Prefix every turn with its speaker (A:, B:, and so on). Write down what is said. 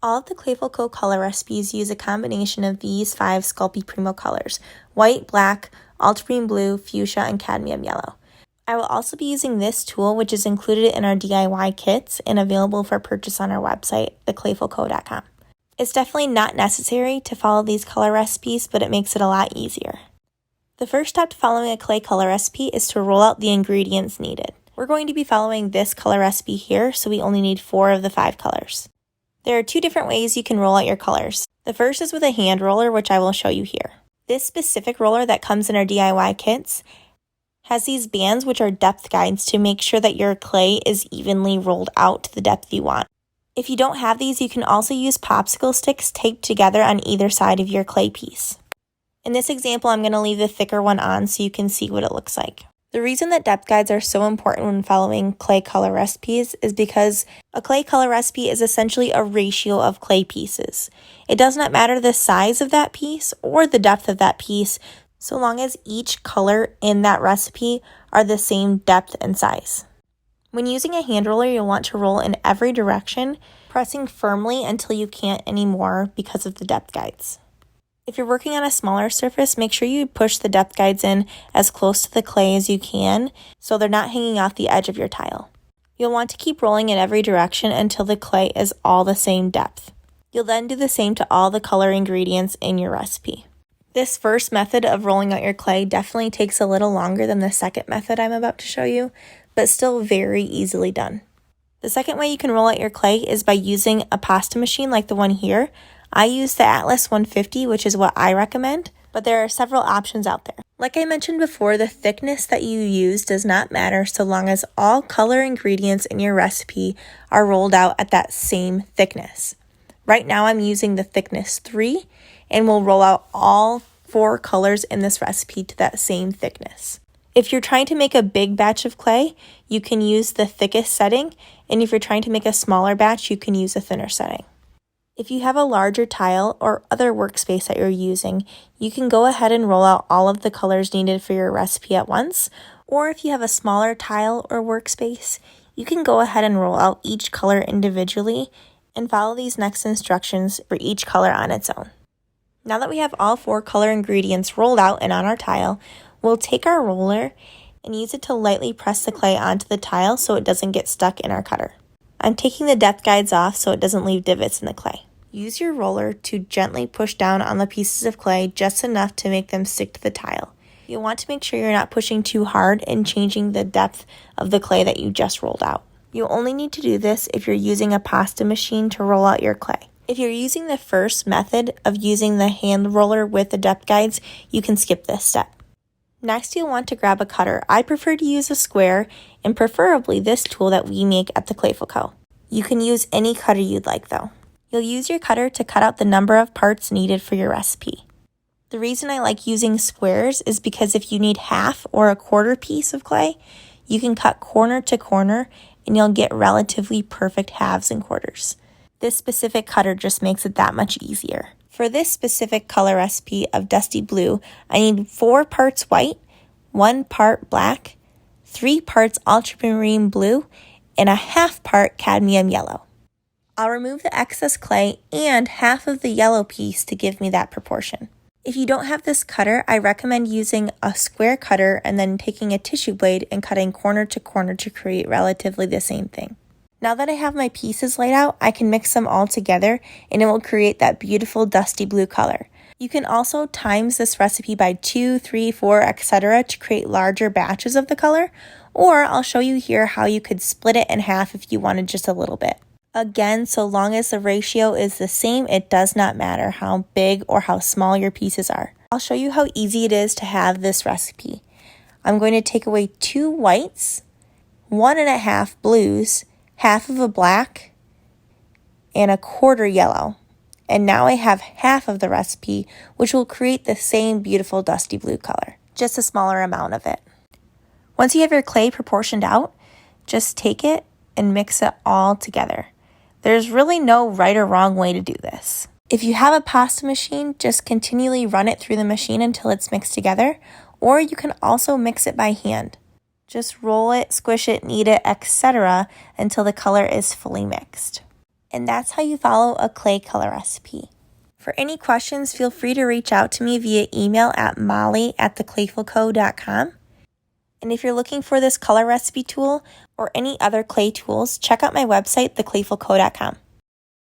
A: All of the Clayful Co color recipes use a combination of these 5 Sculpey Primo colors: white, black, ultramarine blue, fuchsia, and cadmium yellow. I will also be using this tool, which is included in our DIY kits and available for purchase on our website, theclayfulco.com. It's definitely not necessary to follow these color recipes, but it makes it a lot easier. The first step to following a clay color recipe is to roll out the ingredients needed. We're going to be following this color recipe here, so we only need 4 of the 5 colors. There are 2 different ways you can roll out your colors. The first is with a hand roller, which I will show you here. This specific roller that comes in our DIY kits has these bands, which are depth guides, to make sure that your clay is evenly rolled out to the depth you want. If you don't have these, you can also use popsicle sticks taped together on either side of your clay piece. In this example, I'm going to leave the thicker one on so you can see what it looks like. The reason that depth guides are so important when following clay color recipes is because a clay color recipe is essentially a ratio of clay pieces. It does not matter the size of that piece or the depth of that piece, so long as each color in that recipe are the same depth and size. When using a hand roller, you'll want to roll in every direction, pressing firmly until you can't anymore because of the depth guides. If you're working on a smaller surface, make sure you push the depth guides in as close to the clay as you can so they're not hanging off the edge of your tile. You'll want to keep rolling in every direction until the clay is all the same depth. You'll then do the same to all the color ingredients in your recipe. This first method of rolling out your clay definitely takes a little longer than the second method I'm about to show you, but still very easily done. The second way you can roll out your clay is by using a pasta machine like the one here. I use the Atlas 150, which is what I recommend, but there are several options out there. Like I mentioned before, the thickness that you use does not matter so long as all color ingredients in your recipe are rolled out at that same thickness. Right now I'm using the thickness 3, and we'll roll out all 4 colors in this recipe to that same thickness. If you're trying to make a big batch of clay, you can use the thickest setting, and if you're trying to make a smaller batch, you can use a thinner setting. If you have a larger tile or other workspace that you're using, you can go ahead and roll out all of the colors needed for your recipe at once, or if you have a smaller tile or workspace, you can go ahead and roll out each color individually and follow these next instructions for each color on its own. Now that we have all 4 color ingredients rolled out and on our tile, we'll take our roller and use it to lightly press the clay onto the tile so it doesn't get stuck in our cutter. I'm taking the depth guides off so it doesn't leave divots in the clay. Use your roller to gently push down on the pieces of clay just enough to make them stick to the tile. You'll want to make sure you're not pushing too hard and changing the depth of the clay that you just rolled out. You'll only need to do this if you're using a pasta machine to roll out your clay. If you're using the first method of using the hand roller with the depth guides, you can skip this step. Next, you'll want to grab a cutter. I prefer to use a square, and preferably this tool that we make at the Clayful Co. You can use any cutter you'd like though. You'll use your cutter to cut out the number of parts needed for your recipe. The reason I like using squares is because if you need half or a quarter piece of clay, you can cut corner to corner and you'll get relatively perfect halves and quarters. This specific cutter just makes it that much easier. For this specific color recipe of dusty blue, I need 4 parts white, 1 part black, 3 parts ultramarine blue, and a half part cadmium yellow. I'll remove the excess clay and half of the yellow piece to give me that proportion. If you don't have this cutter, I recommend using a square cutter and then taking a tissue blade and cutting corner to corner to create relatively the same thing. Now that I have my pieces laid out, I can mix them all together and it will create that beautiful dusty blue color. You can also times this recipe by 2, 3, 4, etc. to create larger batches of the color, or I'll show you here how you could split it in half if you wanted just a little bit. Again, so long as the ratio is the same, it does not matter how big or how small your pieces are. I'll show you how easy it is to have this recipe. I'm going to take away 2 whites, 1.5 blues, half of a black, and a quarter yellow. And now I have half of the recipe, which will create the same beautiful dusty blue color, just a smaller amount of it. Once you have your clay proportioned out, just take it and mix it all together. There's really no right or wrong way to do this. If you have a pasta machine, just continually run it through the machine until it's mixed together, or you can also mix it by hand. Just roll it, squish it, knead it, etc. until the color is fully mixed. And that's how you follow a clay color recipe. For any questions, feel free to reach out to me via email at molly@theclayfulco.com. And if you're looking for this color recipe tool or any other clay tools, check out my website, theclayfulco.com.